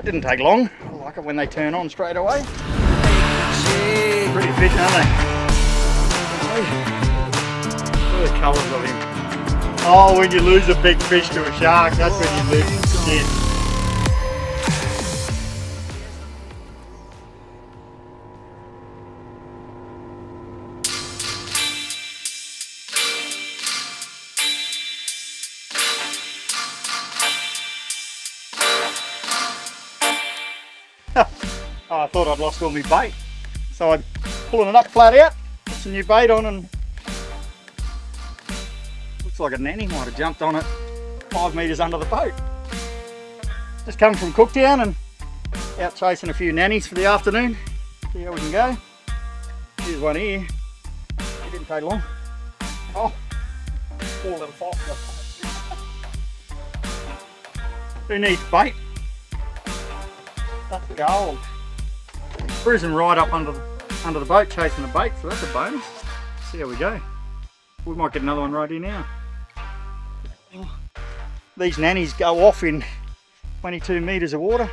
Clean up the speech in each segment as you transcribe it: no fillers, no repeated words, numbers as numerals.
It didn't take long. I like it when they turn on straight away. Pretty fish, aren't they? Look at the colours of him. Oh, when you lose a big fish to a shark, that's when you lose shit. Oh, I thought I'd lost all my bait, so I'm pulling it up flat out, put some new bait on, and looks like a nanny might have jumped on it 5 metres under the boat. Just come from Cooktown and out chasing a few nannies for the afternoon. See how we can go. Here's one here. It didn't take long. Oh, poor little fox. Who needs bait? That's gold. Cruising right up under the boat chasing the bait, so that's a bonus. See how we go. We might get another one right here now. These nannies go off in 22 metres of water.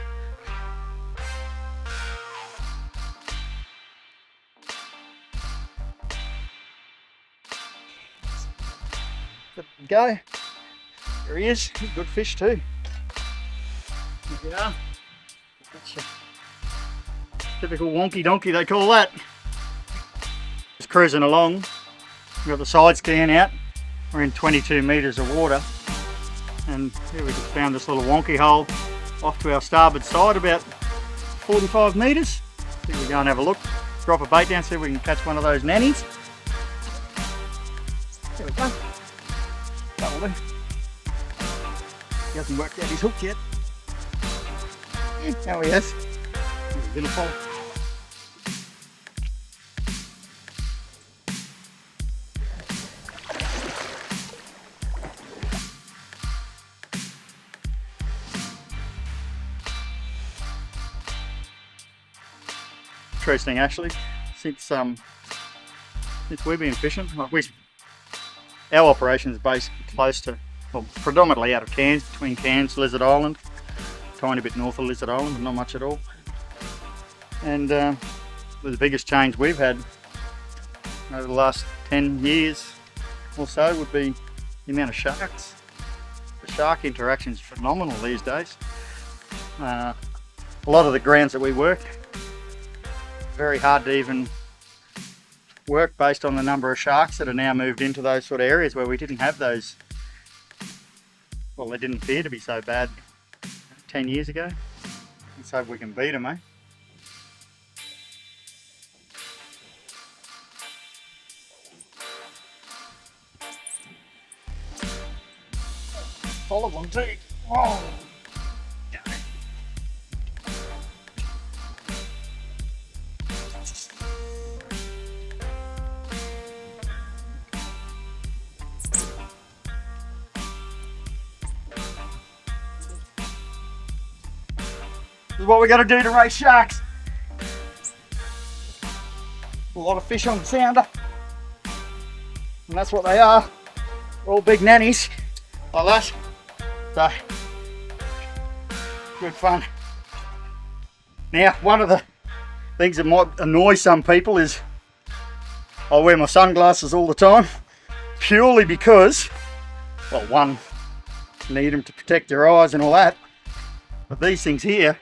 There we go. There he is. Good fish too. There we are. That's a typical wonky donkey, they call that. Just cruising along. We've got the side scan out. We're in 22 metres of water. And here we just found this little wonky hole off to our starboard side, about 45 metres. I think we'll go and have a look. Drop a bait down, see if we can catch one of those nannies. There we go. That'll do. He hasn't worked out his hook yet. Now he is. There's a little pole. Interesting actually, since we've been fishing, our operation is based close to, well, predominantly out of Cairns, between Cairns, Lizard Island, tiny bit north of Lizard Island, but not much at all. And the biggest change we've had over the last 10 years or so would be the amount of sharks. The shark interaction is phenomenal these days. A lot of the grounds that we work, very hard to even work based on the number of sharks that are now moved into those sort of areas where we didn't have those. Well, they didn't appear to be so bad 10 years ago. Let's hope we can beat them, eh? Solid one too. Oh. This is what we got to do to race sharks. A lot of fish on the sounder, and that's what they are. They're all big nannies like that. So good fun. Now, one of the things that might annoy some people is I wear my sunglasses all the time, purely because, well, one, need them to protect their eyes and all that, but these things here,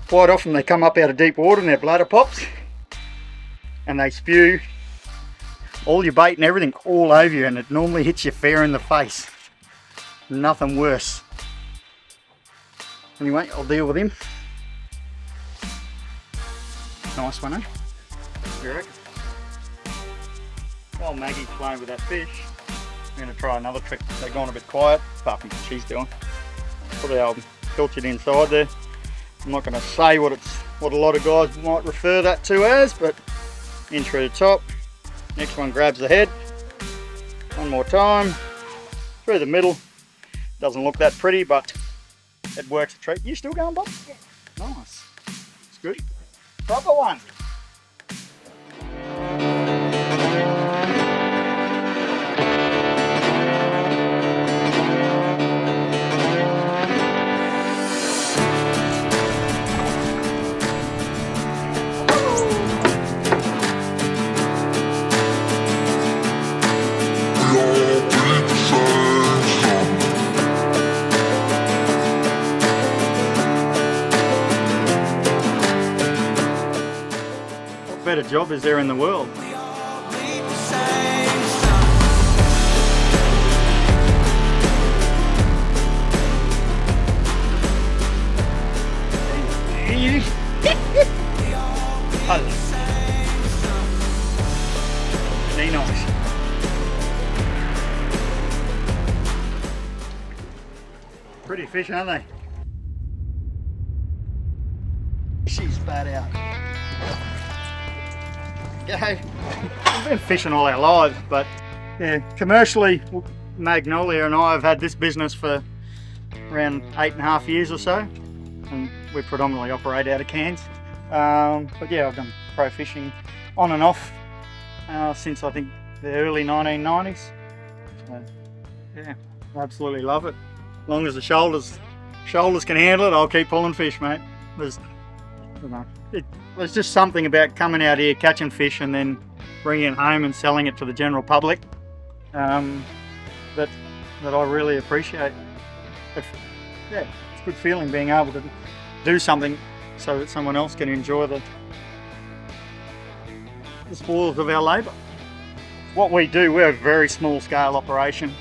quite often they come up out of deep water and their bladder pops and they spew all your bait and everything all over you, and it normally hits you fair in the face. Nothing worse. Anyway, I'll deal with him. Nice one, eh? What do you reckon? While Maggie's playing with that fish, I'm going to try another trick. They've gone a bit quiet, apart from what she's doing. Put our pilchard inside there. I'm not going to say what a lot of guys might refer that to as, but in through the top. Next one grabs the head. One more time. Through the middle. Doesn't look that pretty, but it works a treat. You still going, Bob? Yeah. Nice. It's good. Proper one. better job is there in the world? Nice. Pretty fish, aren't they? She's bad out. Okay. We've been fishing all our lives, but yeah, commercially, Magnolia and I have had this business for around 8.5 years or so, and we predominantly operate out of Cairns. But yeah, I've done pro fishing on and off since I think the early 1990s. So, yeah, absolutely love it. As long as the shoulders can handle it, I'll keep pulling fish, mate. There's just something about coming out here, catching fish, and then bringing it home and selling it to the general public that I really appreciate. Yeah, it's a good feeling being able to do something so that someone else can enjoy the spoils of our labour. What we do, we're a very small scale operation.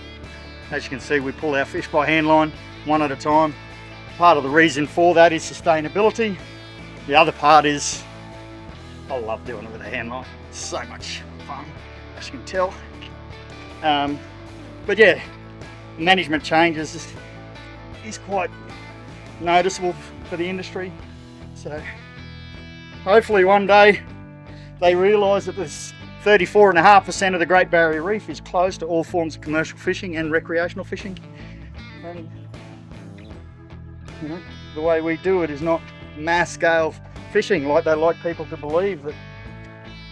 As you can see, we pull our fish by hand line, one at a time. Part of the reason for that is sustainability. The other part is I love doing it with a hand line. It's so much fun, as you can tell. But yeah, management changes is quite noticeable for the industry. So hopefully one day they realise that there's 34.5% of the Great Barrier Reef is closed to all forms of commercial fishing and recreational fishing. And you know, the way we do it is not mass scale fishing like they like people to believe, that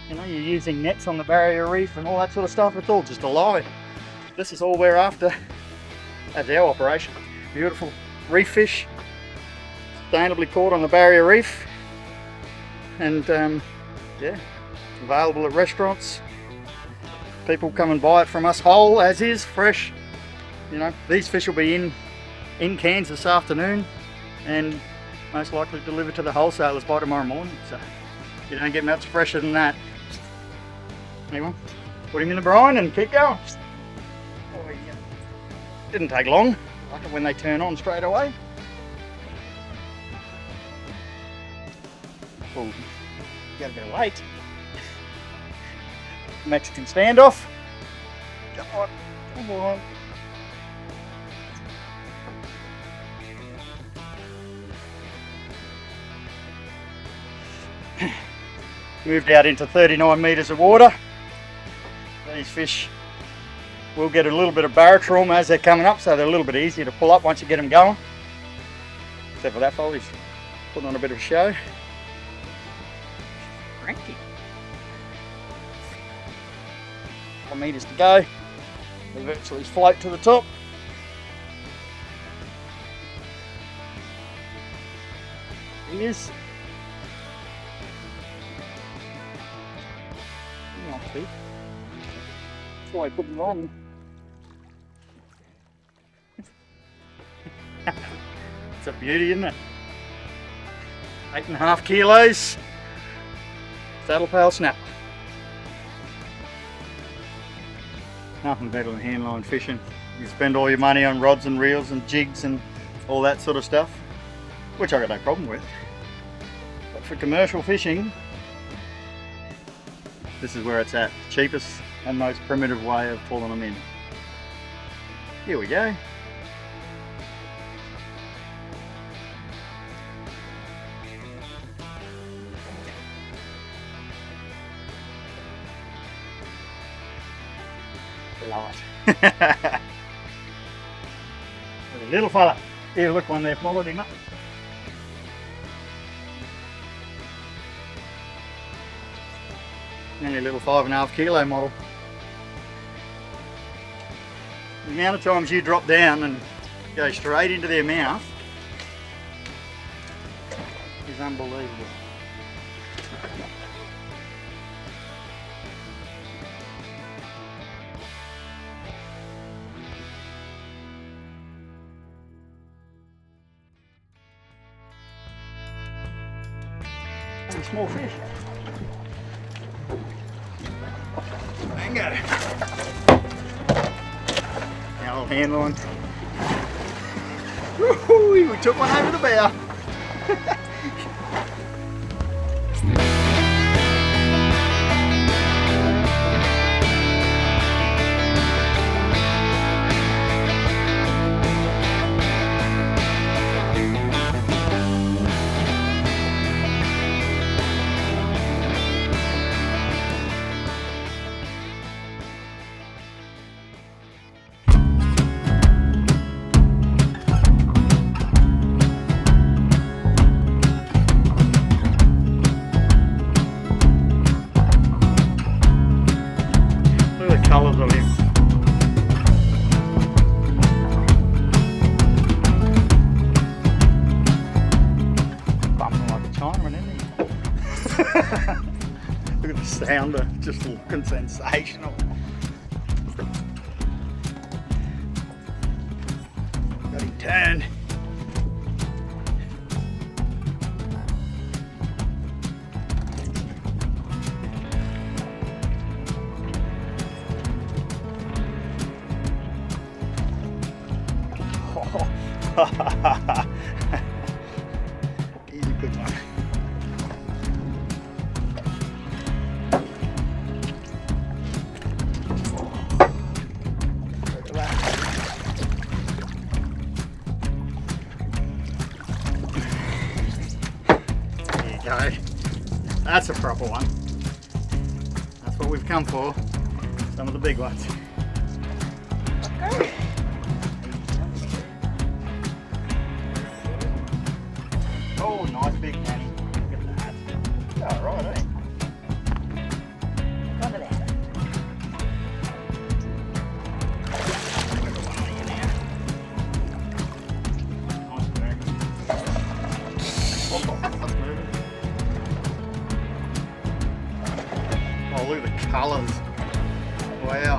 you know, you're using nets on the Barrier Reef and all that sort of stuff. It's all just a lie. This is all we're after as our operation. Beautiful reef fish, sustainably caught on the Barrier Reef, and yeah, it's available at restaurants. People come and buy it from us whole, as is, fresh. You know, these fish will be in Cairns this afternoon and most likely delivered to the wholesalers by tomorrow morning. So you don't get much fresher than that. Anyway, put him in the brine and keep going. Oh, yeah. Didn't take long. I like it when they turn on straight away. Oh, you got a bit of weight. Mexican standoff. Come on, come on. Moved out into 39 metres of water. These fish will get a little bit of barotrauma as they're coming up, so they're a little bit easier to pull up once you get them going. Except for that fella, he's putting on a bit of a show. Cranky. 4 metres to go. They virtually float to the top. He is. That's why I put them on. It's a beauty, isn't it? 8.5 kilos. Saddle pail snap. Nothing better than handline fishing. You spend all your money on rods and reels and jigs and all that sort of stuff, which I got no problem with. But for commercial fishing, this is where it's at. The cheapest and most primitive way of pulling them in. Here we go. Love it. Little fella. Here, look, one there followed him up. Only a little 5.5 kilo model. The amount of times you drop down and go straight into their mouth is unbelievable. Small fish. Bingo. Now I'll handle one. Woohoo! We took one over the bow. Colours of him. Bumping like a Chinaman, isn't he? Look at the sounder, just looking sensational. Got him turned. He's a good one. Look at that. There you go. That's a proper one. That's what we've come for. Some of the big ones. Okay. Oh, nice big nanny. Look at that. Oh, right, eh? Look at that. Nice work. Oh, that's moving. Oh, look at the colours. Wow.